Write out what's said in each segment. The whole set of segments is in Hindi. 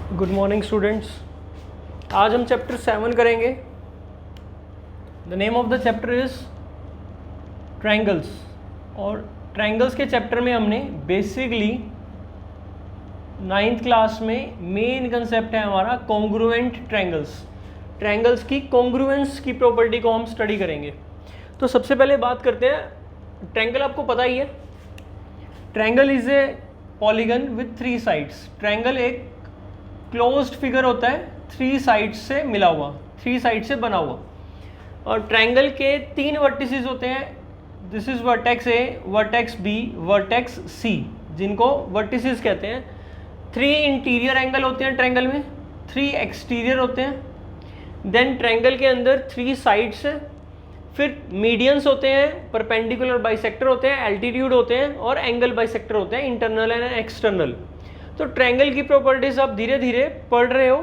Good morning students. आज हम चैप्टर 7 करेंगे। The name of the chapter is triangles. और ट्रायंगल्स के चैप्टर में हमने बेसिकली 9th क्लास में मेन कंसेप्ट है हमारा कॉन्ग्रुएंट ट्रायंगल्स। ट्रायंगल्स की कॉन्ग्रुएंस की प्रॉपर्टी को हम स्टडी करेंगे। तो सबसे पहले बात करते हैं, ट्रायंगल आपको पता ही है, triangle is a polygon with 3 sides. Triangle एक क्लोज्ड फिगर होता है, 3 साइड्स से मिला हुआ, 3 साइड से बना हुआ। और ट्रायंगल के 3 वर्टिसेस होते हैं। This is vertex A, vertex B, vertex C, जिनको वर्टिसेस कहते हैं। 3 इंटीरियर एंगल होते हैं ट्रायंगल में, 3 एक्सटीरियर होते हैं। देन ट्रायंगल के अंदर 3 साइड्स हैं, फिर मीडियंस होते हैं, परपेंडिकुलर बाइसेक्टर होते हैं, एल्टीट्यूड होते हैं और एंगल बाइसेक्टर होते हैं, इंटरनल एंड एक्सटर्नल। तो ट्रायंगल की प्रॉपर्टीज आप धीरे धीरे पढ़ रहे हो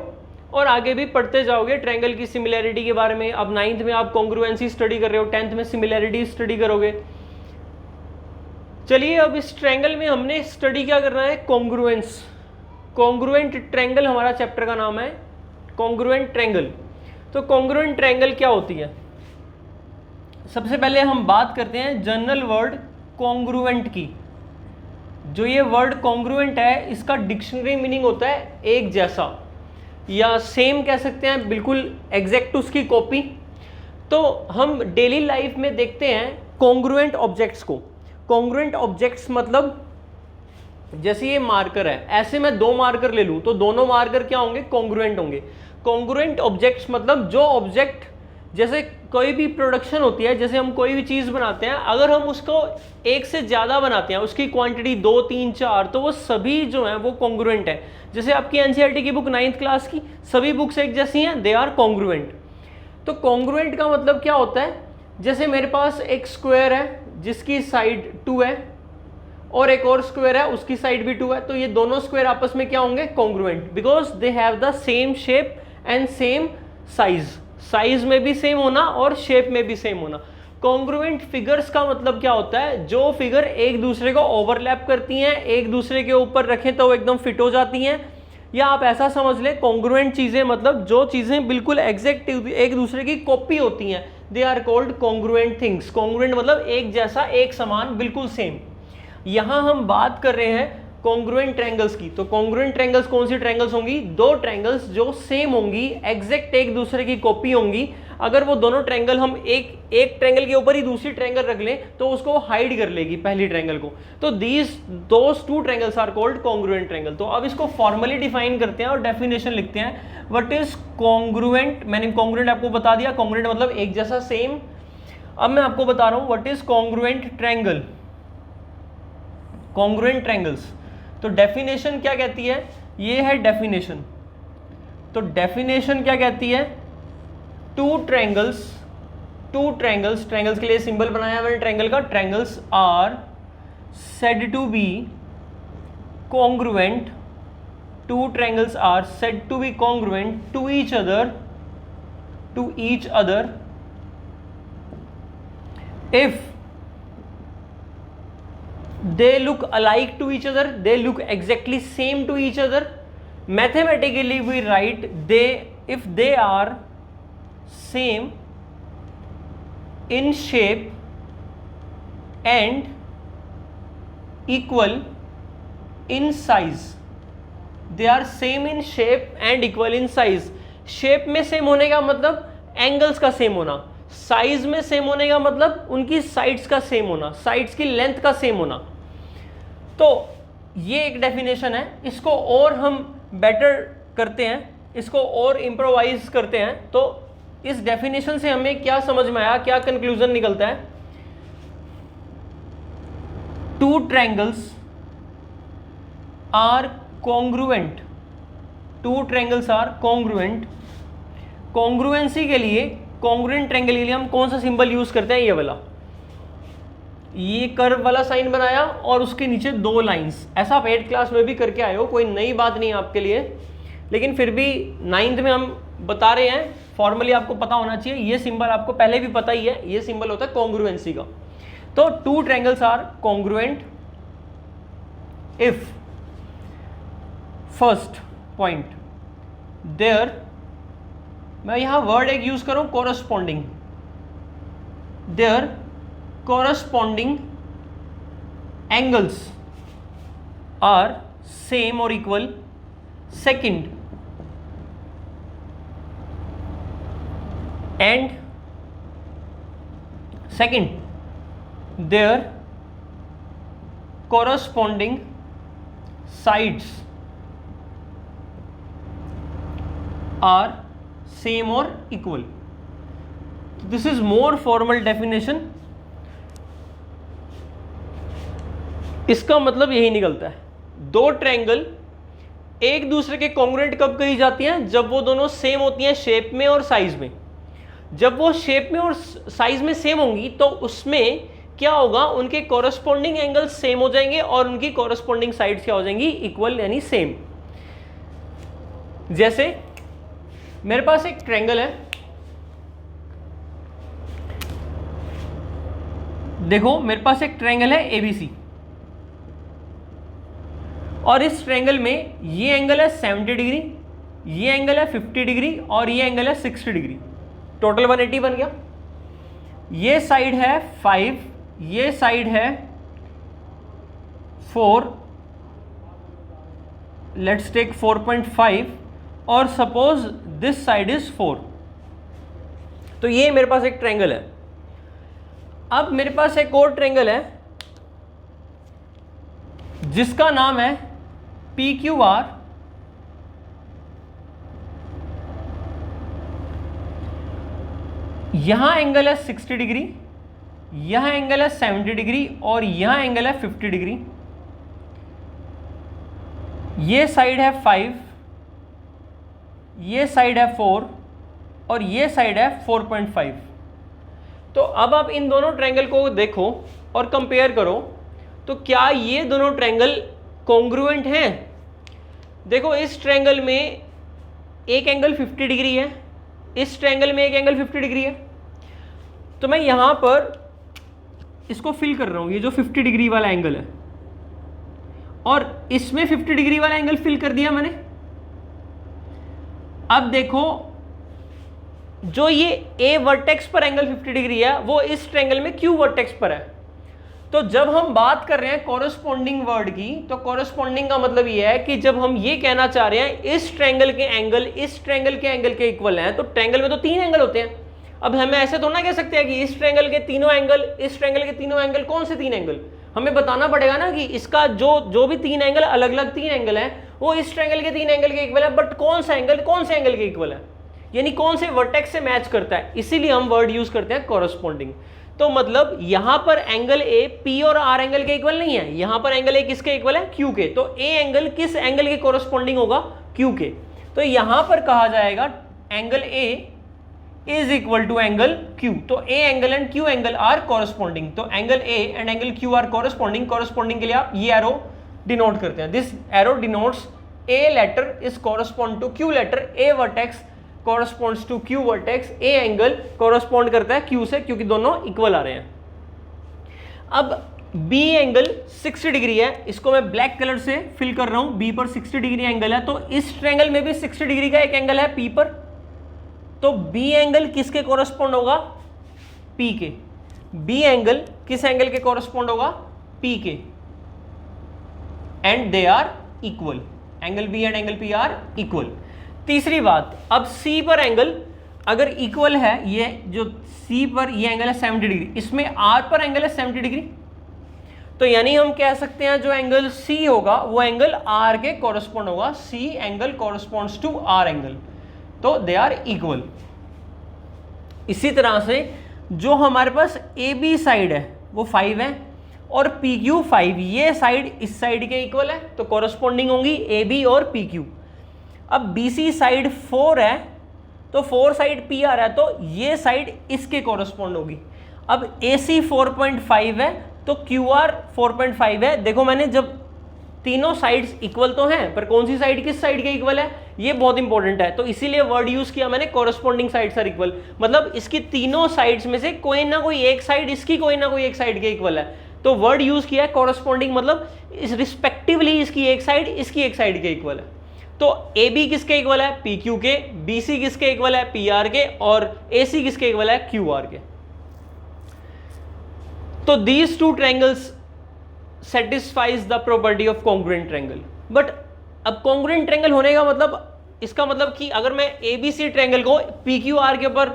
और आगे भी पढ़ते जाओगे ट्रायंगल की सिमिलैरिटी के बारे में। अब 9th में आप कॉन्ग्रुएंसी स्टडी कर रहे हो, 10th में सिमिलैरिटी स्टडी करोगे। चलिए अब इस ट्रायंगल में हमने स्टडी क्या करना है, कॉन्ग्रुएंस। कॉन्ग्रुएंट ट्रायंगल हमारा चैप्टर का नाम है, कॉन्ग्रुएंट ट्रायंगल। तो कॉन्ग्रुएंट ट्रायंगल क्या होती है? सबसे पहले हम बात करते हैं जनरल वर्ड कॉन्ग्रुएंट की। जो ये वर्ड कॉन्ग्रुएंट है, इसका डिक्शनरी मीनिंग होता है एक जैसा, या सेम कह सकते हैं, बिल्कुल एग्जैक्ट उसकी कॉपी। तो हम डेली लाइफ में देखते हैं कॉन्ग्रुएंट ऑब्जेक्ट्स को। कॉन्ग्रुएंट ऑब्जेक्ट्स मतलब जैसे ये मार्कर है, ऐसे मैं 2 मार्कर ले लूं तो दोनों मार्कर क्या होंगे, कॉन्ग्रुएंट होंगे। कॉन्ग्रुएंट ऑब्जेक्ट्स मतलब जो ऑब्जेक्ट, जैसे कोई भी प्रोडक्शन होती है, जैसे हम कोई भी चीज़ बनाते हैं, अगर हम उसको एक से ज़्यादा बनाते हैं, उसकी क्वांटिटी 2, 3, 4, तो वो सभी जो हैं वो कॉन्ग्रुएंट है। जैसे आपकी एनसीईआरटी की बुक 9th क्लास की सभी बुक्स एक जैसी हैं, दे आर कॉन्ग्रुएंट। तो कॉन्ग्रुएंट का मतलब क्या होता है, जैसे मेरे पास एक स्क्वायर है जिसकी साइड 2 है और एक और स्क्वायर है उसकी साइड भी 2 है, तो ये दोनों स्क्वायर आपस में क्या होंगे, congruent, because they have the same shape and same size. Size में भी सेम होना और शेप में भी सेम होना। कॉन्ग्रुएंट फिगर्स का मतलब क्या होता है, जो फिगर एक दूसरे को ओवरलैप करती हैं, एक दूसरे के ऊपर रखें तो वो एकदम फिट हो जाती हैं। या आप ऐसा समझ लें, कॉन्ग्रुएंट चीजें मतलब जो चीजें बिल्कुल एग्जैक्ट एक दूसरे की कॉपी होती हैं, they are called congruent things. Congruent मतलब एक जैसा, एक समान, बिल्कुल सेम। यहां हम बात कर रहे हैं कॉन्ग्रुएंट ट्रायंगल्स की। तो कॉन्ग्रुएंट ट्रायंगल्स कौन सी ट्रायंगल्स होंगी, 2 ट्रायंगल्स जो सेम होंगी, एग्जैक्ट एक दूसरे की कॉपी होंगी। अगर वो दोनों ट्रायंगल हम एक ट्रायंगल के ऊपर ही दूसरी ट्रायंगल रख लें तो उसको हाइड कर लेगी पहली ट्रायंगल को। तो those 2 triangles are called congruent triangle. तो अब इसको फॉर्मली डिफाइन करते हैं और डेफिनेशन लिखते हैं। What is congruent? मैंने कॉन्ग्रुएंट आपको बता दिया, कॉन्ग्रुएंट मतलब एक जैसा, सेम। अब मैं आपको बता रहा हूं what is congruent triangle, congruent triangles. तो डेफिनेशन क्या कहती है, ये है डेफिनेशन। तो डेफिनेशन क्या कहती है, 2 ट्रायंगल्स, ट्रायंगल्स के लिए सिंबल बनाया मैंने ट्रायंगल का, triangles are said to be congruent, 2 triangles are said to be congruent to each other if they look alike to each other, they look exactly same to each other. Mathematically we write if they are same in shape and equal in size. They are same in shape and equal in size. Shape में सेम होने का मतलब एंगल्स का सेम होना, साइज में सेम होने का मतलब उनकी साइड्स का सेम होना, साइड्स की लेंथ का सेम होना। तो ये एक डेफिनेशन है। इसको और हम बेटर करते हैं, इसको और इम्प्रोवाइज करते हैं। तो इस डेफिनेशन से हमें क्या समझ में आया, क्या कंक्लूजन निकलता है, 2 triangles are congruent, 2 triangles are congruent. Congruency के लिए, कॉन्ग्रुएंट ट्रायंगल के लिए हम कौन सा सिंबल यूज करते हैं, ये वाला, ये कर्व वाला साइन बनाया और उसके नीचे 2 लाइंस। ऐसा आप 8th क्लास में भी करके आए हो, कोई नई बात नहीं आपके लिए, लेकिन फिर भी 9th में हम बता रहे हैं, फॉर्मली आपको पता होना चाहिए। ये सिंबल आपको पहले भी पता ही है, ये सिंबल होता है कॉन्ग्रुएंसी का। तो 2 triangles are congruent if, first point, there, मैं यहां वर्ड एक यूज करूं corresponding, there corresponding angles are same और equal. Second, and second their corresponding sides are same or equal. This is more formal definition. इसका मतलब यही निकलता है, दो ट्रायंगल एक दूसरे के कॉन्ग्रुएंट कब कही जाती हैं? जब वो दोनों सेम होती हैं शेप में और साइज में। जब वो शेप में और साइज में सेम होंगी तो उसमें क्या होगा, उनके कॉरस्पॉन्डिंग एंगल सेम हो जाएंगे और उनकी कॉरस्पॉन्डिंग साइड्स क्या हो जाएंगी? इक्वल यानी सेम। जैसे मेरे पास एक ट्रायंगल है, देखो मेरे पास एक ट्रायंगल है एबीसी, और इस ट्रायंगल में ये एंगल है 70 डिग्री, ये एंगल है 50 डिग्री और ये एंगल है 60 डिग्री, टोटल 180 बन गया। ये साइड है 5, ये साइड है 4, लेट्स टेक 4.5 और सपोज दिस साइड इज 4। तो ये मेरे पास एक ट्रायंगल है। अब मेरे पास एक और ट्रायंगल है जिसका नाम है PQR, यहां एंगल है 60 डिग्री, यहां एंगल है 70 डिग्री और यहां एंगल है 50 डिग्री। ये साइड है 5, ये साइड है 4 और ये साइड है 4.5। तो अब आप इन दोनों ट्रायंगल को देखो और कंपेयर करो, तो क्या ये दोनों ट्रायंगल कॉन्ग्रुएंट हैं? देखो इस ट्रायंगल में एक एंगल 50 डिग्री है, इस ट्रायंगल में एक एंगल 50 डिग्री है। तो मैं यहां पर इसको फिल कर रहा हूं, ये जो 50 डिग्री वाला एंगल है, और इसमें 50 डिग्री वाला एंगल फिल कर दिया मैंने। अब देखो जो ये ए वर्टेक्स पर एंगल 50 डिग्री है वो इस ट्रायंगल में क्यू वर्टेक्स पर है। तो जब हम बात कर रहे हैं कॉरस्पॉन्डिंग वर्ड की, तो कॉरस्पॉन्डिंग का मतलब ये है कि जब हम ये कहना चाह रहे हैं इस ट्रायंगल के एंगल इस ट्रायंगल के एंगल के इक्वल हैं, तो ट्रायंगल में तो 3 एंगल होते हैं। अब हमें ऐसे तो ना कह सकते हैं कि इस ट्रायंगल के तीनों एंगल, इस ट्रायंगल के तीनों एंगल, कौन से 3 एंगल? हमें बताना पड़ेगा ना कि इसका जो भी 3 एंगल, अलग अलग 3 एंगल हैं, वो इस ट्रायंगल के 3 एंगल के इक्वल है, बट कौन सा एंगल कौन से एंगल के इक्वल है, यानी कौन से वर्टेक्स से मैच करता है। इसीलिए हम वर्ड यूज करते हैं कॉरस्पॉन्डिंग। तो मतलब यहां पर एंगल ए पी और आर एंगल के इक्वल नहीं है, यहां पर एंगल ए किसके इक्वल है? क्यू के। तो ए एंगल किस एंगल के कॉरस्पॉन्डिंग होगा? क्यू के। तो यहां पर कहा जाएगा angle A is equal to angle Q. तो A angle and Q angle are corresponding. तो angle A and angle Q are corresponding. Corresponding के लिए आप ये एरो डिनोट करते हैं, this arrow denotes A letter is correspond to Q letter, A vertex corresponds to Q vertex, A angle correspond करता है Q से, क्योंकि दोनों इक्वल आ रहे हैं। अब B एंगल 60 डिग्री है, इसको मैं ब्लैक कलर से फिल कर रहा हूं। B पर 60 डिग्री एंगल है, तो इस ट्रायंगल में भी 60 डिग्री का एक एंगल है P पर। तो B एंगल किसके कॉरस्पॉन्ड होगा? P के। B एंगल किस एंगल के कॉरस्पॉन्ड होगा? P के। And they are equal, angle B and angle P are equal. तीसरी बात, अब C पर एंगल अगर इक्वल है, ये जो C पर ये एंगल है 70 डिग्री, इसमें R पर एंगल है 70 डिग्री, तो यानी हम कह सकते हैं जो एंगल C होगा वो एंगल R के कॉरस्पॉन्ड होगा। C angle corresponds to R angle, तो दे आर इक्वल। इसी तरह से जो हमारे पास AB साइड है वो 5 है और PQ 5, ये साइड इस साइड के इक्वल है, तो कॉरस्पॉन्डिंग होंगी AB और PQ। अब BC साइड 4 है, तो 4 साइड PR है, तो ये साइड इसके कॉरस्पॉन्ड होगी। अब AC 4.5 है, तो QR 4.5 है। देखो मैंने जब तीनों साइड्स इक्वल तो हैं, पर कौन सी साइड किस साइड के इक्वल है, ये बहुत इंपॉर्टेंट है। तो इसीलिए वर्ड यूज किया मैंने कॉरस्पॉन्डिंग साइड्स आर इक्वल, मतलब इसकी तीनों साइड्स में से कोई ना कोई एक साइड इसकी कोई ना कोई एक साइड के इक्वल है। तो वर्ड यूज किया है कॉरस्पॉन्डिंग, मतलब इस रिस्पेक्टिवली इसकी एक साइड इसकी एक साइड के इक्वल है। तो ए बी किसके इक्वल है, पी क्यू के, बी सी किसके इक्वल है, पी आर के, और ए सी किसके इक्वल है, क्यू आर के। तो these two triangles satisfies the property of congruent triangle. But अब कॉन्ग्रुएंट ट्रायंगल होने का मतलब, इसका मतलब कि अगर मैं एबीसी ट्रायंगल को पी क्यू आर के ऊपर,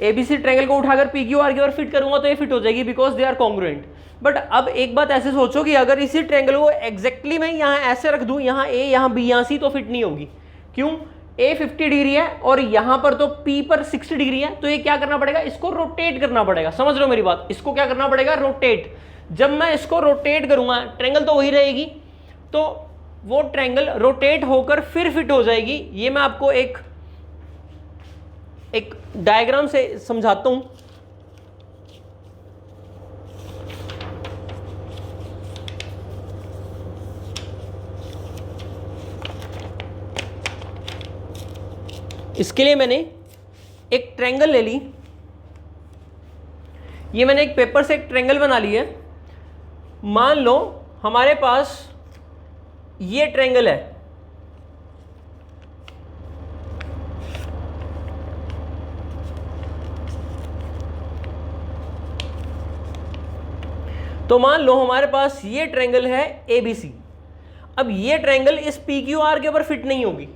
एबीसी ट्रायंगल को उठाकर पी क्यू आर के ऊपर फिट करूंगा तो ये फिट हो जाएगी, because they are congruent. But अब एक बात ऐसे सोचो कि अगर इसी ट्रायंगल को एग्जैक्टली मैं यहाँ ऐसे रख दूं, यहाँ ए, यहाँ बी, यहाँ सी, तो फिट नहीं होगी। क्यों? ए 50 डिग्री है और यहाँ पर तो पी पर 60 डिग्री है, तो ये क्या करना पड़ेगा, इसको रोटेट करना पड़ेगा। समझ लो मेरी बात, इसको क्या करना पड़ेगा, रोटेट। जब मैं इसको रोटेट करूंगा, ट्रायंगल तो वही रहेगी, तो वो ट्रायंगल रोटेट होकर फिर फिट हो जाएगी। ये मैं आपको एक डायग्राम से समझाता हूं। इसके लिए मैंने एक ट्रायंगल ले ली, ये मैंने एक पेपर से एक ट्रायंगल बना ली है। मान लो हमारे पास ये ट्रायंगल है, तो मान लो हमारे पास ये ट्रायंगल है ABC। अब ये ट्रायंगल इस PQR के ऊपर फिट नहीं होगी,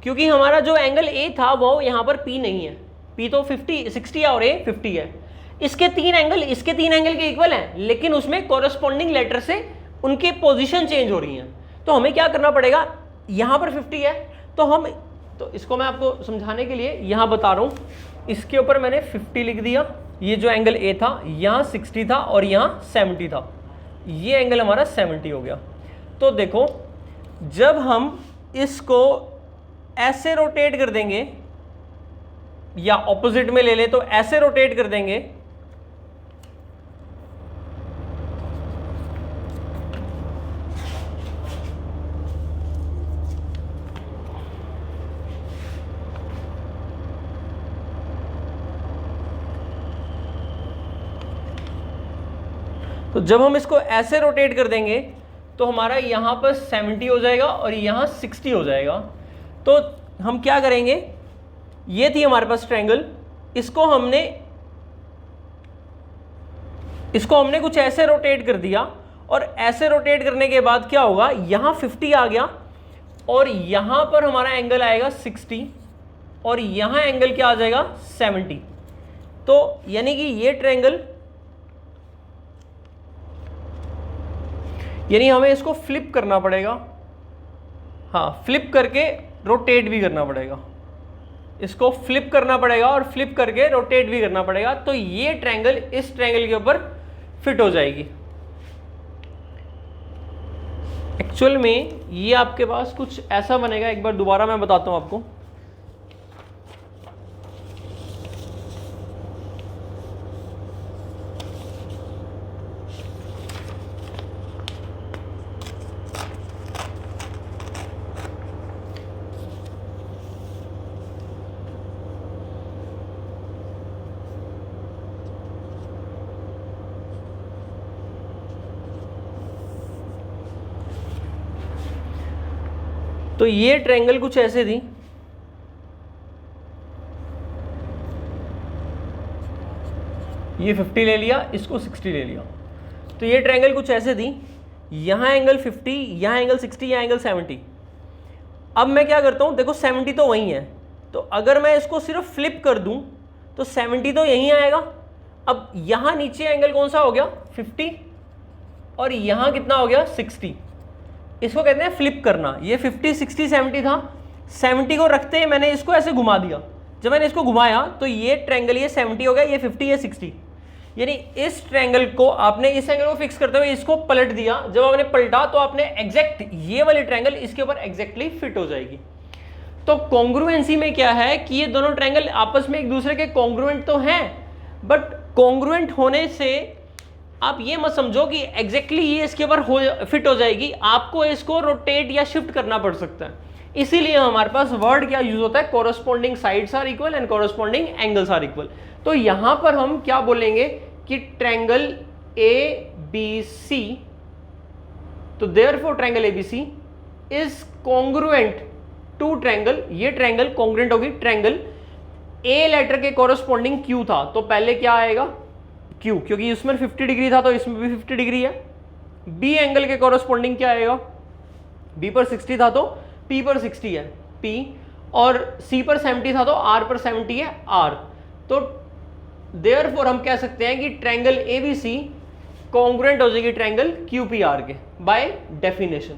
क्योंकि हमारा जो एंगल A था वो यहाँ पर P नहीं है, P तो 60 है और A 50 है। इसके तीन एंगल के इक्वल हैं, लेकिन उसमें कॉरेस्पॉन्डिंग लेटर से उनकी पोजीशन चेंज हो रही हैं। तो हमें क्या करना पड़ेगा, यहाँ पर 50 है तो इसको मैं आपको समझाने के लिए यहाँ बता रहा हूँ, इसके ऊपर मैंने 50 लिख दिया। ये जो एंगल A था यहाँ 60 था और यहाँ 70 था, ये एंगल हमारा 70 हो गया। तो देखो जब हम इसको ऐसे रोटेट कर देंगे या ऑपोजिट में ले ले तो ऐसे रोटेट कर देंगे, तो जब हम इसको ऐसे रोटेट कर देंगे तो हमारा यहाँ पर 70 हो जाएगा और यहाँ 60 हो जाएगा। तो हम क्या करेंगे, ये थी हमारे पास ट्रायंगल, इसको हमने कुछ ऐसे रोटेट कर दिया, और ऐसे रोटेट करने के बाद क्या होगा, यहाँ 50 आ गया और यहाँ पर हमारा एंगल आएगा 60 और यहाँ एंगल क्या आ जाएगा 70। तो यानी कि ये ट्रायंगल, यानी हमें इसको फ्लिप करना पड़ेगा, हाँ फ्लिप करके रोटेट भी करना पड़ेगा, इसको फ्लिप करना पड़ेगा और फ्लिप करके रोटेट भी करना पड़ेगा। तो ये ट्रायंगल इस ट्रायंगल के ऊपर फिट हो जाएगी। एक्चुअल में ये आपके पास कुछ ऐसा बनेगा, एक बार दोबारा मैं बताता हूं आपको। तो ये ट्रायंगल कुछ ऐसे थी, ये 50 ले लिया, इसको 60 ले लिया। तो ये ट्रायंगल कुछ ऐसे थी, यहाँ एंगल 50, यहाँ एंगल 60, यहाँ एंगल 70। अब मैं क्या करता हूँ, देखो 70 तो वही है, तो अगर मैं इसको सिर्फ फ्लिप कर दूँ तो 70 तो यहीं आएगा। अब यहाँ नीचे एंगल कौन सा हो गया 50 और यहाँ कितना हो गया 60। इसको कहते हैं फ्लिप करना। ये 50, 60, 70 था, 70 को रखते ही मैंने इसको ऐसे घुमा दिया। जब मैंने इसको घुमाया तो ये ट्रायंगल ये 70 हो गया, ये 50, ये 60। यानी इस ट्रायंगल को आपने इस एंगल को फिक्स करते हुए इसको पलट दिया। जब आपने पलटा तो आपने एग्जैक्ट ये वाली ट्रायंगल इसके ऊपर एग्जैक्टली फिट हो जाएगी। तो कॉन्ग्रुएंसी में क्या है कि ये दोनों ट्रायंगल आपस में एक दूसरे के कॉन्ग्रुएंट तो हैं, बट कॉन्ग्रुएंट होने से आप ये मत समझो कि एग्जैक्टली ये इसके ऊपर फिट हो जाएगी, आपको इसको रोटेट या शिफ्ट करना पड़ सकता है। इसीलिए हमारे पास वर्ड क्या यूज होता है, corresponding sides are equal and corresponding angles are equal. तो यहां पर हम क्या बोलेंगे कि ट्रायंगल ABC, तो therefore triangle ABC is congruent to triangle, ये ट्रायंगल कॉन्ग्रुएंट होगी ट्रायंगल ए लेटर के कॉरस्पॉन्डिंग क्यू था, तो पहले क्या आएगा क्यू, क्योंकि इसमें 50 डिग्री था तो इसमें भी 50 डिग्री है। बी एंगल के कॉरस्पॉन्डिंग क्या आएगा, बी पर 60 था तो पी पर 60 है पी, और सी पर 70 था तो आर पर 70 है आर। तो देयरफॉर हम कह सकते हैं कि ट्रायंगल एबीसी कॉन्ग्रुएंट हो जाएगी ट्रायंगल क्यूपीआर के by definition,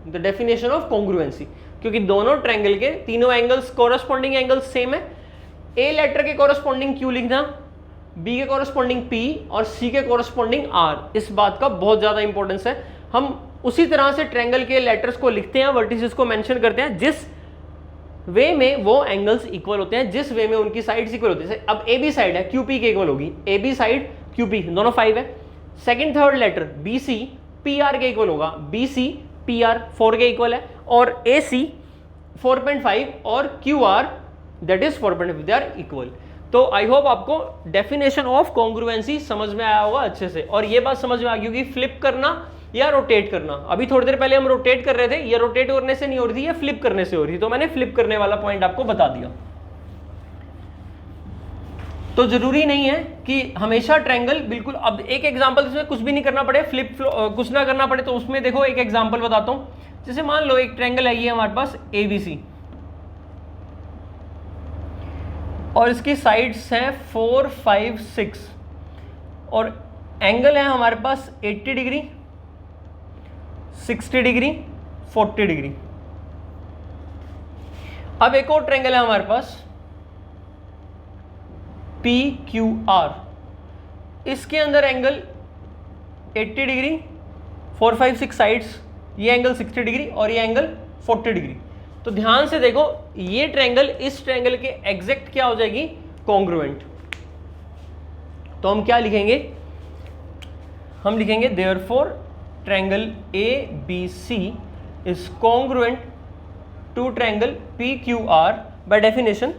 the definition of congruency, क्योंकि दोनों ट्रायंगल के तीनों एंगल्स कॉरस्पॉन्डिंग एंगल्स सेम है। ए लेटर के कॉरस्पॉन्डिंग क्यू लिखना, बी के कॉरस्पॉन्डिंग पी और सी के कॉरस्पॉन्डिंग आर, इस बात का बहुत ज्यादा इंपॉर्टेंस है। हम उसी तरह से ट्रायंगल के लेटर्स को लिखते हैं, वर्टिसेस को मेंशन करते हैं जिस वे में वो एंगल्स इक्वल होते हैं, जिस वे में उनकी साइड्स इक्वल होती है। अब ए बी साइड है क्यूपी के इक्वल होगी, ए बी साइड क्यूपी दोनों 5 है। Second third letter B C P R के इक्वल होगा, बी सी पी आर 4 के इक्वल है, और ए सी 4.5 और Q R that is 4.5, they are equal. तो आई होप आपको डेफिनेशन ऑफ कॉन्ग्रुएंसी समझ में आया होगा अच्छे से, और ये बात समझ में आ गई होगी फ्लिप करना या रोटेट करना। अभी थोड़ी देर पहले हम रोटेट कर रहे थे, ये रोटेट करने से नहीं हो रही थी, ये फ्लिप करने से हो रही थी, तो मैंने फ्लिप करने वाला पॉइंट आपको बता दिया। तो जरूरी नहीं है कि हमेशा ट्रायंगल बिल्कुल, अब एक एग्जांपल इसमें कुछ भी नहीं करना पड़े, फ्लिप कुछ ना करना पड़े, तो उसमें देखो एक एग्जांपल बताता हूं। जैसे मान लो एक ट्रायंगल है ये हमारे पास एबीसी, और इसकी साइड्स हैं 4 5 6, और एंगल है हमारे पास 80 डिग्री 60 डिग्री 40 डिग्री। अब एक और ट्रायंगल है हमारे पास पी क्यू आर, इसके अंदर एंगल 80 डिग्री 4 5 6 साइड्स, ये एंगल 60 डिग्री और ये एंगल 40 डिग्री। तो ध्यान से देखो, ये ट्रायंगल इस ट्रायंगल के एग्जैक्ट क्या हो जाएगी, कॉन्ग्रुएंट। तो हम क्या लिखेंगे, हम लिखेंगे therefore triangle A B C is congruent to triangle P Q R by definition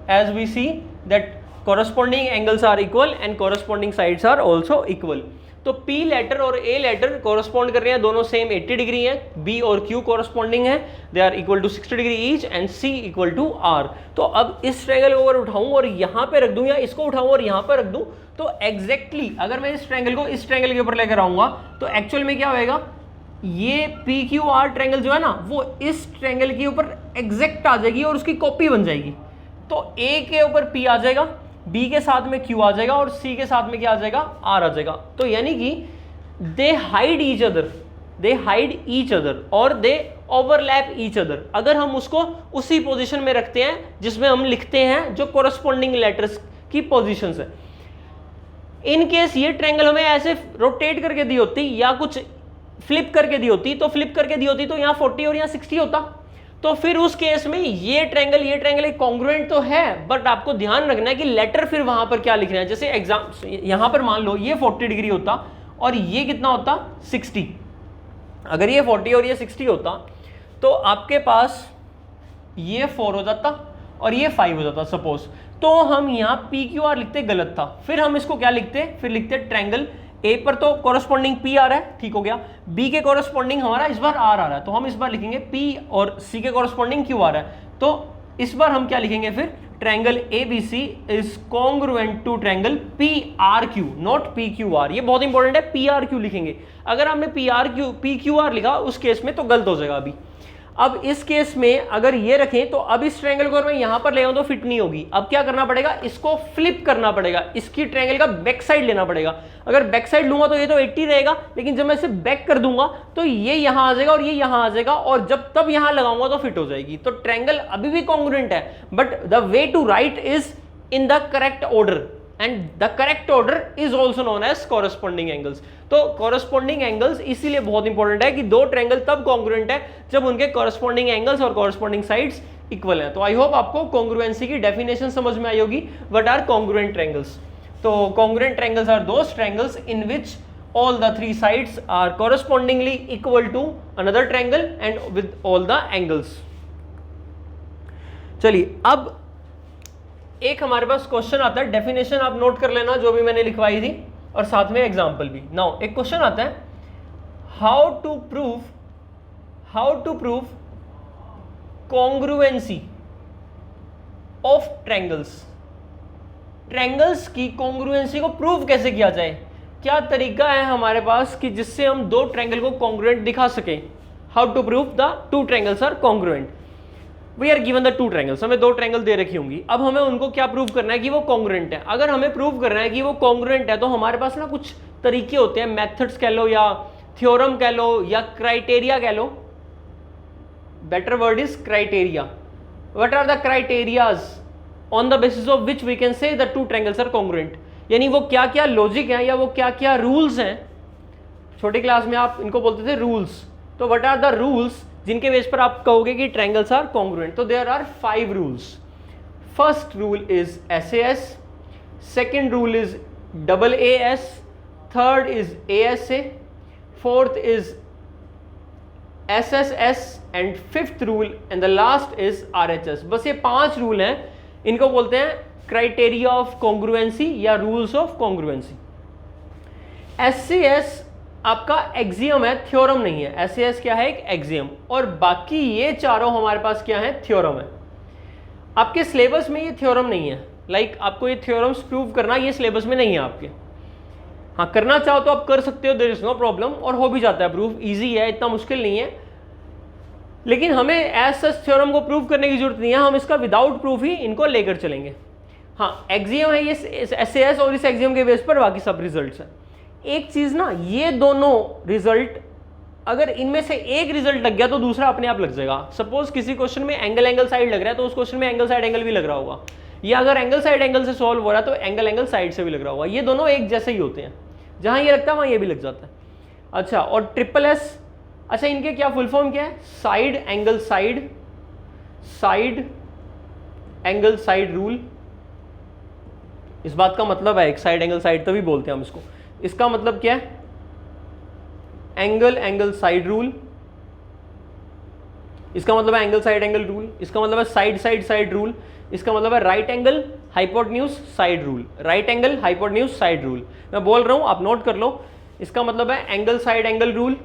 as we see that corresponding angles are equal and corresponding sides are also equal। तो P लेटर और A लेटर कॉरस्पॉन्ड कर रहे हैं, दोनों सेम 80 डिग्री है, B और Q कॉरस्पॉन्डिंग है, they are equal to 60 degree each, and C equal to R। तो अब इस ट्रायंगल को अगर उठाऊं और यहां पे रख दूं, या इसको उठाऊं और यहां पे रख दूं, तो एग्जैक्टली अगर मैं इस ट्रायंगल को इस ट्रायंगल के ऊपर लेकर आऊंगा तो एक्चुअल में क्या होएगा, ये PQR ट्रायंगल जो है ना वो इस ट्रायंगल के ऊपर एग्जैक्ट आ जाएगी और उसकी कॉपी बन जाएगी। तो A के ऊपर P आ जाएगा, B के साथ में Q आ जाएगा और C के साथ में क्या आ जाएगा, R आ जाएगा। तो यानी कि दे हाइड ईच अदर और दे ओवरलैप ईच अदर। अगर हम उसको उसी पोजीशन में रखते हैं जिसमें हम लिखते हैं जो कोरस्पॉन्डिंग लेटर्स की पोजीशंस है। इन केस ये ट्रायंगल हमें ऐसे रोटेट करके दी होती या कुछ फ्लिप करके दी होती, तो फ्लिप करके दी होती तो यहाँ 40 और यहाँ 60 होता। तो फिर उस केस में ये ट्रायंगल एक कॉन्ग्रुएंट तो है, बट आपको ध्यान रखना है कि लेटर फिर वहां पर क्या लिखना है। जैसे एग्जाम यहां पर मान लो ये 40 डिग्री होता और ये कितना होता 60, अगर ये 40 और ये 60 होता तो आपके पास ये 4 हो जाता और ये 5 हो जाता सपोज। तो हम यहाँ पी क्यू आर लिखते गलत था, फिर हम इसको क्या लिखते, फिर लिखते ट्रायंगल ए पर तो कॉरस्पॉन्डिंग पी आ रहा है, ठीक हो गया, बी के कॉरस्पॉन्डिंग हमारा इस बार आर आ रहा है, तो हम इस बार लिखेंगे पी और सी के कॉरस्पॉन्डिंग क्यू आ रहा है। तो इस बार हम क्या लिखेंगे फिर, triangle A B C is congruent to triangle P R Q, not P Q R. ये बहुत इंपॉर्टेंट है, पी आर क्यू लिखेंगे। अगर हमने पी क्यू आर लिखा उस केस में तो गलत हो जाएगा। अभी अब इस केस में अगर ये रखें तो अब इस ट्रायंगल को मैं यहां पर ले आऊं तो फिट नहीं होगी। अब क्या करना पड़ेगा, इसको फ्लिप करना पड़ेगा, इसकी ट्रायंगल का बैक साइड लेना पड़ेगा। अगर बैक साइड लूंगा तो ये तो 80 रहेगा, लेकिन जब मैं इसे बैक कर दूंगा तो ये यहां आ जाएगा और ये यहां आ जाएगा, और जब तब यहां लगाऊंगा तो फिट हो जाएगी। तो ट्रायंगल अभी भी कॉन्ग्रुएंट है, but the way to write is in the correct order, and the correct order is also known as corresponding angles. तो कॉरस्पॉन्डिंग एंगल्स इसीलिए बहुत इंपॉर्टेंट है कि दो ट्रायंगल तब कॉन्ग्रुएंट है जब उनके कॉरस्पॉन्डिंग एंगल्स और कॉरस्पॉन्डिंग साइड्स इक्वल हैं। तो आई होप आपको कॉन्ग्रुएंसी की डेफिनेशन समझ में आई होगी। What are congruent triangles? तो congruent triangles are those triangles in which all the three sides are correspondingly equal to another triangle and with all the angles। चलिए अब एक हमारे पास क्वेश्चन आता है, डेफिनेशन आप नोट कर लेना जो भी मैंने लिखवाई थी और साथ में एग्जांपल भी। नाउ एक क्वेश्चन आता है, how to prove congruency of triangles की कॉन्ग्रुएंसी को प्रूव कैसे किया जाए, क्या तरीका है हमारे पास कि जिससे हम दो ट्रायंगल को कॉन्ग्रुएंट दिखा सकें। How to prove the two triangles are congruent. We are given the two triangles, हमें दो ट्रायंगल दे रखी होंगी, अब हमें उनको क्या प्रूव करना है कि वो कॉन्ग्रुएंट है। अगर हमें प्रूव करना है कि वो कॉन्ग्रुएंट है तो हमारे पास ना कुछ तरीके होते हैं, मेथड्स कह लो या थ्योरम कह लो या क्राइटेरिया कह लो। Better word is criteria. What are the criterias on the basis of which we can say the two triangles are congruent, यानी वो क्या क्या लॉजिक है या वो क्या क्या रूल्स हैं। छोटी क्लास में आप इनको बोलते थे रूल्स, तो व्हाट आर द रूल्स जिनके बेस पर आप कहोगे कि ट्रायंगल्स आर कॉन्ग्रुएंट। तो there are 5 rules. First rule is SAS, second rule is AAS, third is ASA, fourth is SSS and fifth rule and the last is RHS। बस ये 5 रूल हैं, इनको बोलते हैं क्राइटेरिया ऑफ कॉन्ग्रुएंसी या रूल्स ऑफ कॉन्ग्रुएंसी। SAS आपका एक्सियम है, थ्योरम नहीं है। SAS क्या है? एक एक्सियम। और बाकी ये चारों हमारे पास क्या है? थ्योरम है। आपके सिलेबस में ये थ्योरम नहीं है, लाइक आपको ये थ्योरम्स प्रूव करना ये सिलेबस में नहीं है आपके। हाँ, करना चाहो तो आप कर सकते हो, देयर इज नो प्रॉब्लम, और हो भी जाता है प्रूफ, इजी है, इतना मुश्किल नहीं है। लेकिन हमें एज सच थ्योरम को प्रूव करने की जरूरत नहीं है, हम इसका विदाउट प्रूफ ही इनको लेकर चलेंगे। हाँ, एक्सियम है ये SAS और इस एक्सियम के बेस पर बाकी सब रिजल्ट्स हैं। एक चीज ना, ये दोनों रिजल्ट अगर इनमें से एक रिजल्ट लग गया तो दूसरा अपने आप लग जाएगा। सपोज किसी क्वेश्चन में एंगल साइड लग रहा है तो उस क्वेश्चन में एंगल साइड एंगल भी लग रहा होगा, या अगर एंगल साइड एंगल से सॉल्व हो रहा है तो एंगल साइड से भी लग रहा होगा। ये दोनों एक जैसे ही होते हैं, जहां ये लगता है वहां ये भी लग जाता है। अच्छा, और SSS, अच्छा इनके क्या फुल फॉर्म क्या है? Side angle side rule. इस बात का मतलब है, एक साइड एंगल साइड तभी बोलते हैं हम इसको। इसका मतलब क्या है? Angle side rule. इसका मतलब है एंगल साइड एंगल रूल। इसका मतलब है साइड रूल। इसका मतलब है right angle hypotenuse side rule. Right angle hypotenuse side rule मैं बोल रहा हूं, आप नोट कर लो। इसका मतलब है एंगल साइड एंगल रूल।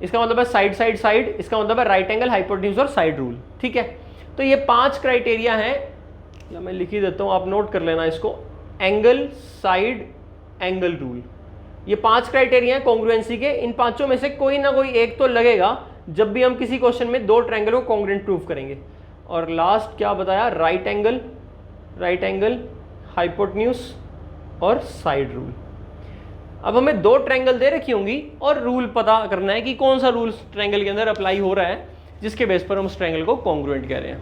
इसका मतलब है साइड। इसका मतलब है राइट एंगल हाइपोटेन्यूज और साइड रूल। ठीक है, तो ये 5 क्राइटेरिया हैं, या मैं लिख ही देता हूं, आप नोट कर लेना इसको। एंगल साइड एंगल रूल, ये 5 क्राइटेरिया हैं कॉन्ग्रुएंसी के। इन पांचों में से कोई ना कोई एक तो लगेगा जब भी हम किसी क्वेश्चन में दो ट्रायंगल को कॉन्ग्रुएंट प्रूव करेंगे। और लास्ट क्या बताया? राइट एंगल हाइपोटेन्यूज और साइड रूल। अब हमें 2 ट्रायंगल दे रखी होंगी और रूल पता करना है कि कौन सा रूल ट्रायंगल के अंदर अप्लाई हो रहा है, जिसके बेस पर हम उस ट्रायंगल को कॉन्ग्रुएंट कह रहे हैं।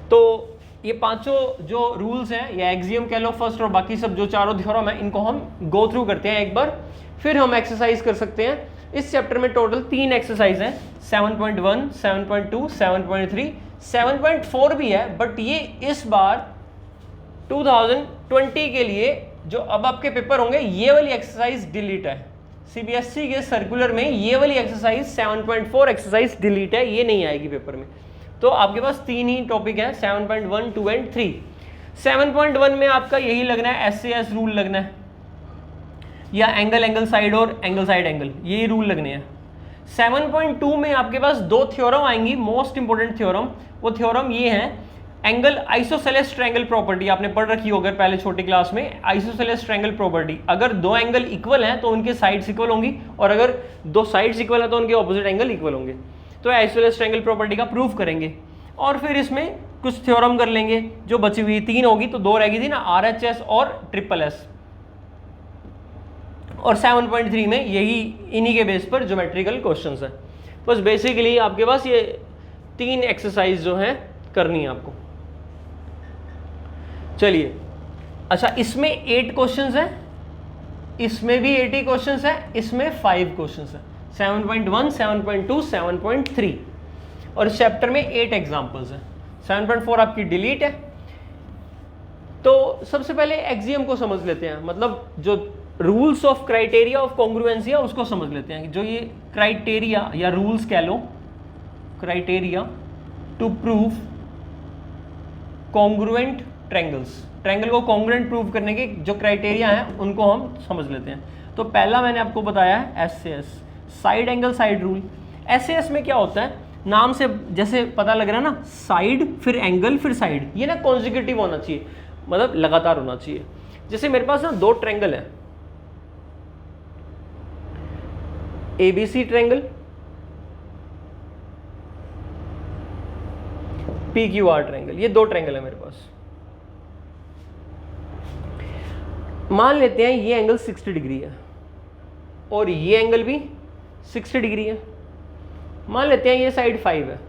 तो ये 5 जो रूल्स हैं या एक्सियम कह लो फर्स्ट, और बाकी सब जो चारों थ्योरम है, इनको हम गो थ्रू करते हैं एक बार, फिर हम एक्सरसाइज कर सकते हैं। इस चैप्टर में टोटल 3 एक्सरसाइज हैं, 7.1, 7.2, 7.3, 7.4 भी है, बट ये इस बार 2020 के लिए जो अब आपके पेपर होंगे ये वाली एक्सरसाइज डिलीट है। CBSE के सर्कुलर में ये वाली एक्सरसाइज 7.4 एक्सरसाइज डिलीट है, ये नहीं आएगी पेपर में। तो आपके पास 3 ही टॉपिक है, 7.1, 2 एंड 3। 7.1 में आपका यही लगना है, SAS रूल लगना है, या एंगल साइड और एंगल साइड एंगल, यही रूल लगने हैं। 7.2 में आपके पास 2 थ्योरम आएंगी, मोस्ट इंपोर्टेंट थ्योरम। वो थ्योरम ये है, एंगल आइसोसेलेस ट्रायंगल प्रॉपर्टी आपने पढ़ रखी होगी पहले छोटी क्लास में। आइसोसेलेस ट्रायंगल प्रॉपर्टी, अगर 2 एंगल इक्वल हैं तो उनके साइड्स इक्वल होंगी, और अगर 2 साइड्स इक्वल हैं तो उनके ऑपोजिट एंगल इक्वल होंगे। तो आइसोसेलेस ट्रायंगल प्रॉपर्टी का प्रूफ करेंगे, और फिर इसमें कुछ थ्योरम कर लेंगे। जो बची हुई 3 होगी तो 2 रह गई थी ना, RHS और SSS। और 7.3 में यही इन्हीं के बेस पर ज्योमेट्रिकल क्वेश्चंस हैं। बस बेसिकली आपके पास ये 3 एक्सरसाइज जो हैं करनी है आपको। चलिए, अच्छा इसमें 8 क्वेश्चंस हैं, इसमें भी 80 क्वेश्चंस हैं, इसमें 5 क्वेश्चंस हैं। 7.1, 7.2, 7.3, और इस चैप्टर में 8 एग्जाम्पल्स हैं। 7.4 आपकी डिलीट है। तो सबसे पहले एक्सियम को समझ लेते हैं, मतलब जो rules of criteria of congruency है उसको समझ लेते हैं। जो ये क्राइटेरिया या रूल्स कह लो, criteria to prove congruent triangles, triangle को कॉन्ग्रुएंट प्रूव करने के जो क्राइटेरिया हैं उनको हम समझ लेते हैं। तो पहला मैंने आपको बताया है SAS, side angle side rule. SAS में क्या होता है, नाम से जैसे पता लग रहा है ना, साइड फिर एंगल फिर साइड, ये ना कॉन्जिक्यूटिव होना चाहिए, मतलब लगातार होना चाहिए। जैसे मेरे पास ना दो ट्रायंगल है, एबीसी ट्रायंगल, PQR ट्रायंगल, ये दो ट्रायंगल है मेरे पास। मान लेते हैं ये एंगल 60 डिग्री है और ये एंगल भी 60 डिग्री है। मान लेते हैं ये साइड 5 है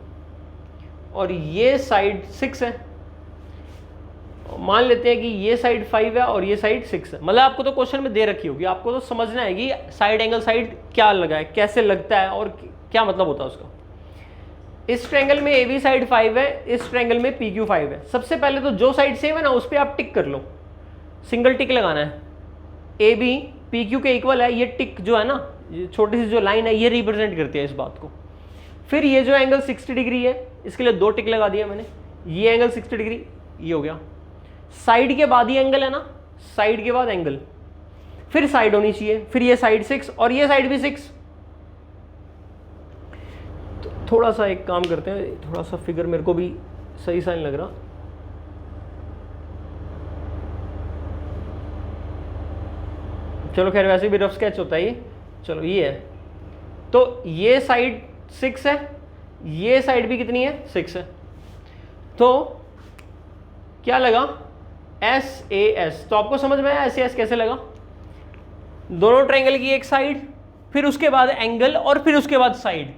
और ये साइड 6 है। मान लेते हैं कि ये साइड 5 है और ये साइड 6 है। मतलब आपको तो क्वेश्चन में दे रखी होगी, आपको तो समझना है कि साइड एंगल साइड क्या लगा है, कैसे लगता है और क्या मतलब होता है उसका। इस ट्रायंगल में AB साइड 5 है, इस ट्रायंगल में PQ 5 है। सबसे पहले तो जो साइड सेम है ना उस पर आप टिक कर लो, सिंगल टिक लगाना है। AB PQ के इक्वल है, ये टिक जो है ना, ये छोटी सी जो लाइन है ये रिप्रेजेंट करती है इस बात को। फिर ये जो एंगल 60 डिग्री है इसके लिए दो टिक लगा दिया मैंने, ये एंगल 60 डिग्री ये हो गया। साइड के बाद ही एंगल है ना, साइड के बाद एंगल, फिर साइड होनी चाहिए, फिर ये साइड 6 और ये साइड भी 6। तो थोड़ा सा एक काम करते हैं, थोड़ा सा फिगर मेरे को भी सही सा नहीं लग रहा। चलो खैर वैसे भी रफ स्केच होता है ये। चलो ये है, तो ये साइड 6 है, ये साइड भी कितनी है 6 है। तो क्या लगा SAS। तो आपको समझ में आया SAS कैसे लगा। दोनों ट्रायंगल की एक साइड, फिर उसके बाद एंगल और फिर उसके बाद साइड।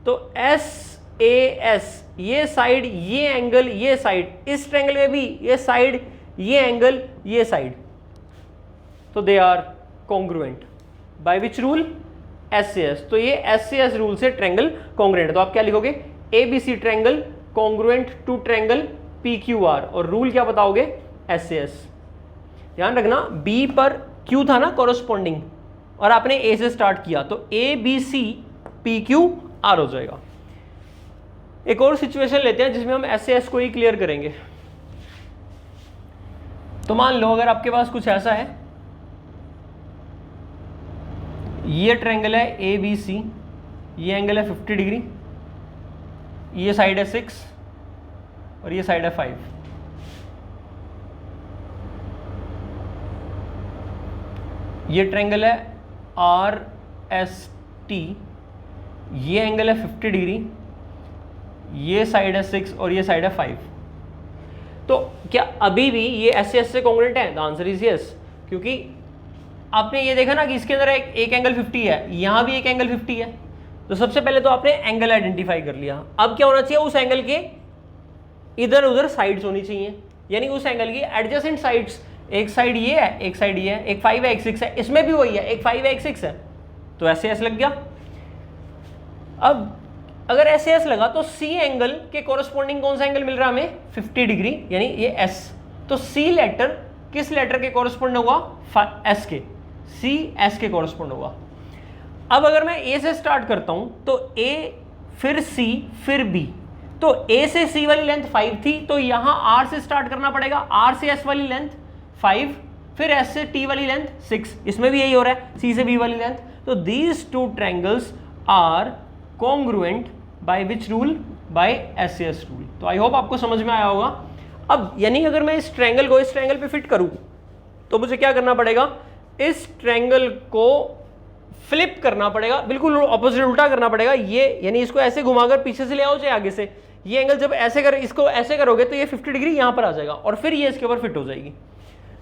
तो SAS, ये साइड ये एंगल ये साइड, इस ट्रायंगल में भी ये साइड ये एंगल ये साइड, तो they are congruent by which rule, SAS। तो ये SAS रूल से ट्रायंगल कॉन्ग्रुएंट। तो आप क्या लिखोगे, ABC triangle congruent to triangle PQR, और रूल क्या बताओगे, SAS। ध्यान रखना B पर Q था ना कॉरस्पॉन्डिंग, और आपने A से स्टार्ट किया तो ABC PQR हो जाएगा। एक और सिचुएशन लेते हैं जिसमें हम SAS को ही क्लियर करेंगे। तो मान लो अगर आपके पास कुछ ऐसा है, ये ट्रायंगल है ABC, ये एंगल है 50 डिग्री, ये साइड है 6 और ये साइड है 5। ये ट्रायंगल है RST, ये एंगल है 50 डिग्री, ये साइड है 6 और ये साइड है 5। तो क्या अभी भी ये SAS से कॉन्ग्रुएंट है? द आंसर इज यस, क्योंकि आपने ये देखा ना कि इसके अंदर एक एंगल 50 है, यहां भी एक एंगल 50 है। तो सबसे पहले तो आपने एंगल आइडेंटिफाई कर लिया। अब क्या होना चाहिए, उस एंगल के इधर उधर साइड्स होनी चाहिए, यानी उस एंगल की एडजेसेंट साइड्स। एक साइड ये है, एक साइड ये है, एक 5 है एक 6 है, इसमें भी वही है, एक 5 है एक 6 है, तो SAS लग गया। अब अगर SAS लगा तो C एंगल के कोरस्पॉन्डिंग कौन सा एंगल मिल रहा है हमें, 50 डिग्री, यानी ये S। तो C लेटर किस लेटर के कोरस्पॉन्ड होगा, S के, C S के कोरस्पॉन्ड होगा। अब अगर मैं A से स्टार्ट करता हूं तो A फिर C फिर B, तो A से C वाली लेंथ 5 थी, तो यहां R से स्टार्ट करना पड़ेगा, R से S वाली लेंथ 5, फिर S से T वाली लेंथ 6, इसमें भी यही हो रहा है, C से B वाली लेंथ। तो these two triangles are congruent by which rule, by SAS rule. तो आई होप आपको समझ में आया होगा। अब यानी अगर मैं इस ट्रायंगल को इस ट्रायंगल पे फिट करूं तो मुझे क्या करना पड़ेगा, इस ट्रायंगल को फ्लिप करना पड़ेगा, बिल्कुल ऑपोजिट उल्टा करना पड़ेगा। ये यानी इसको ऐसे घुमाकर पीछे से ले आओ चाहे आगे से, ये एंगल जब ऐसे कर, इसको ऐसे करोगे तो ये 50 डिग्री यहां पर आ जाएगा और फिर ये इसके ऊपर फिट हो जाएगी।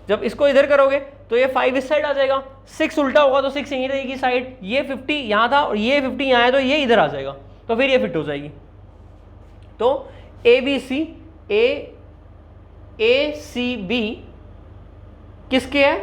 जब इसको इधर करोगे तो ये 5 इस साइड आ जाएगा, 6 उल्टा होगा तो 6 यहीं रहेगी साइड, ये 50 यहां था और ये 50 यहां है तो ये इधर आ जाएगा, तो फिर ये फिट हो जाएगी। तो ABC ACB किसके है,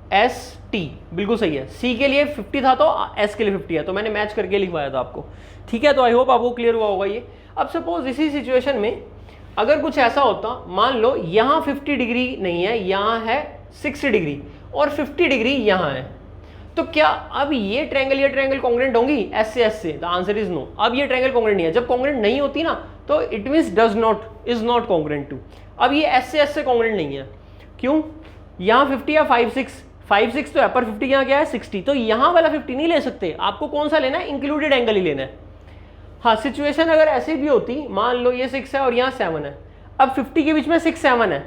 RST, बिल्कुल सही है। C के लिए 50 था तो S के लिए 50 है, तो मैंने मैच करके लिखवाया था आपको, ठीक है। तो आई होप आपको क्लियर हुआ होगा ये। अब सपोज इसी सिचुएशन में अगर कुछ ऐसा होता, मान लो यहां 50 डिग्री नहीं है, यहां है 60 डिग्री और 50 डिग्री यहां है, तो क्या अब ये ट्रायंगल कॉन्ग्रुएंट होंगी SAS से? The answer is no. अब ये ट्रायंगल कॉन्ग्रुएंट नहीं है। जब कॉन्ग्रुएंट नहीं होती ना तो it means is not congruent to. अब ये एस से कॉन्ग्रुएंट नहीं है, क्यों? यहाँ 50 या 5 6 तो है, पर 50 यहाँ क्या है 60, तो यहाँ वाला 50 नहीं ले सकते, आपको कौन सा लेना है? इंक्लूडेड एंगल ही लेना है। हाँ, सिचुएशन अगर ऐसी भी होती, मान लो ये 6 है और यहाँ 7 है, अब 50 के बीच में 6 7 है,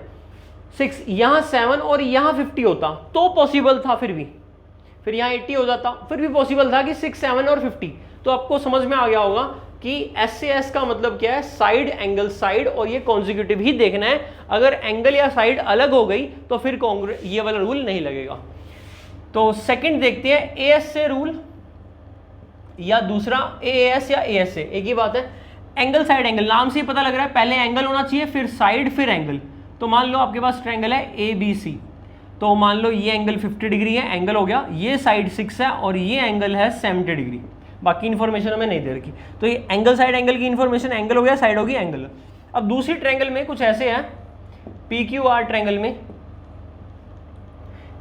6 यहाँ 7 और यहाँ 50 होता तो पॉसिबल था, फिर यहाँ 80 हो जाता, फिर भी पॉसिबल था कि 6 7 और 50। तो आपको समझ में आ गया होगा कि एस से एस का मतलब क्या है? साइड एंगल साइड, और ये कॉन्जिक्यूटिव ही देखना है। अगर एंगल या साइड अलग हो गई तो फिर ये वाला रूल नहीं लगेगा। तो सेकंड देखते हैं, ए एस से रूल या दूसरा ए एस या ए एस से, एक ही बात है। एंगल साइड एंगल, नाम से ही पता लग रहा है पहले एंगल होना चाहिए फिर साइड फिर एंगल। तो मान लो आपके पास ट्रायंगल है ए बी सी, तो मान लो ये एंगल 50 डिग्री है, एंगल हो गया, ये साइड 6 है और ये एंगल है 70 डिग्री। बाकी इन्फॉर्मेशन हमें नहीं दे रखी, तो ये एंगल साइड एंगल की इन्फॉर्मेशन, एंगल हो गया, साइड होगी एंगल। अब दूसरी ट्रायंगल में कुछ ऐसे है, पी क्यू आर ट्रायंगल में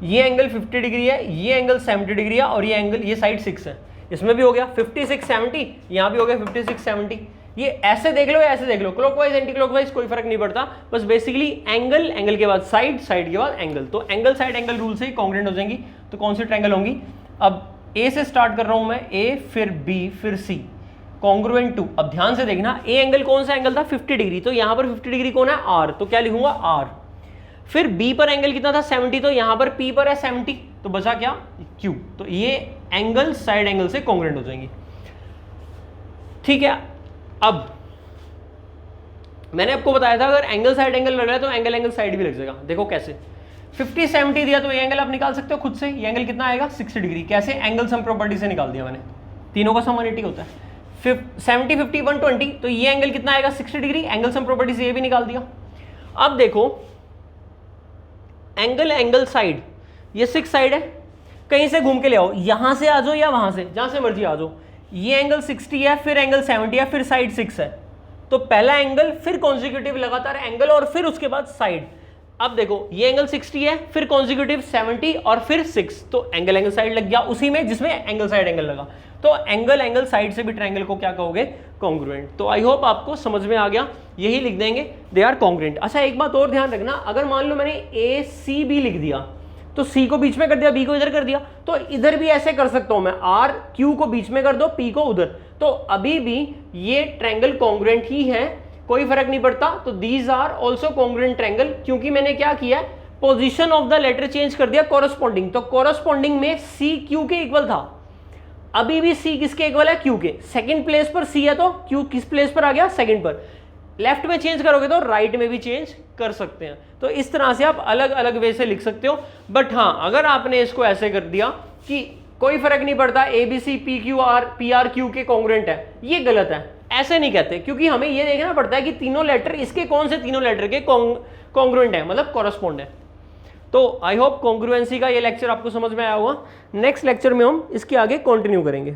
ये एंगल 50 डिग्री है, ये एंगल 70 डिग्री है और ये एंगल, ये साइड 6 है, इसमें भी हो गया 56 70, यहाँ भी हो गया 56 70। ये ऐसे देख लो या ऐसे देख लो, क्लॉकवाइज एंटी क्लॉकवाइज कोई फर्क नहीं पड़ता, बस बेसिकली एंगल, एंगल के बाद साइड, साइड के बाद एंगल। तो एंगल साइड एंगल रूल से ही कॉन्ग्रुएंट हो जाएंगी। तो कौन सी ट्रायंगल होंगी? अब ए से स्टार्ट कर रहा हूं मैं, ए फिर बी फिर सी, कॉन्ग्रुएंट टू। अब ध्यान से देखना, ए एंगल कौन सा एंगल था? 50 डिग्री, तो यहां पर 50 डिग्री कौन है? आर, तो क्या लिखूंगा? आर। फिर बी पर एंगल कितना था? 70, तो यहां पर पी पर है 70, तो बचा क्या? क्यू। तो ये एंगल साइड एंगल से कॉन्ग्रुएंट हो जाएंगी। ठीक है, अब मैंने आपको बताया था अगर एंगल साइड एंगल लग रहा है तो एंगल एंगल साइड भी लग जाएगा। देखो कैसे, 50 70 दिया तो ये एंगल आप निकाल सकते हो खुद से, ये एंगल कितना आएगा? 60 डिग्री। कैसे? एंगल सम प्रॉपर्टी से निकाल दिया मैंने, तीनों का सम 180 होता है। 70 50 120, तो ये एंगल कितना आएगा? 60 डिग्री, एंगल सम प्रॉपर्टी से ये भी निकाल दिया। अब देखो एंगल एंगल साइड, ये 6 साइड है, कहीं से घूम के ले आओ, यहां से आ जाओ या वहां से, जहां से मर्जी आ जाओ। ये एंगल 60 है, फिर एंगल 70 है, फिर साइड 6 है, तो पहला एंगल फिर कॉन्जिक्यूटिव लगातार एंगल और फिर उसके बाद साइड। अब देखो ये एंगल 60 है, फिर कॉन्जिक्यूटिव 70 और फिर 6, तो एंगल एंगल साइड लग गया उसी में जिसमें एंगल साइड एंगल लगा। तो एंगल एंगल साइड से भी ट्रायंगल को क्या कहोगे? कॉन्ग्रुएंट। तो आई होप आपको समझ में आ गया, यही लिख देंगे, दे आर कॉन्ग्रुएंट। अच्छा एक बात और ध्यान रखना, अगर मान लो मैंने ए सी बी लिख दिया तो सी को बीच में कर दिया, बी को इधर कर दिया, तो इधर भी ऐसे कर सकता हूं मैं, आर क्यू को बीच में कर दो, पी को उधर, तो अभी भी ये ट्रायंगल कॉन्ग्रुएंट ही है, कोई फर्क नहीं पड़ता। तो these are also congruent triangle, क्योंकि मैंने क्या किया, position of the letter change कर दिया कॉरस्पॉन्डिंग। तो कॉरस्पॉन्डिंग में सी क्यू के इक्वल था, अभी भी सी किसके इक्वल है? क्यू के। सेकंड प्लेस पर सी है तो क्यू किस प्लेस पर आ गया? सेकंड पर। लेफ्ट में चेंज करोगे तो राइट में भी चेंज कर सकते हैं। तो इस तरह से आप अलग अलग वे से लिख सकते हो। बट हाँ, अगर आपने इसको ऐसे कर दिया कि कोई फर्क नहीं पड़ता, A B C P Q R P R Q के कॉन्ग्रुएंट है, ये गलत है, ऐसे नहीं कहते, क्योंकि हमें ये देखना पड़ता है कि तीनों लेटर इसके कौन से तीनों लेटर के कॉन्ग्रुएंट है, मतलब कॉरस्पॉन्ड है। तो आई होप कॉन्ग्रुएंसी का ये लेक्चर आपको समझ में आया होगा। नेक्स्ट लेक्चर में हम इसके आगे कंटिन्यू करेंगे।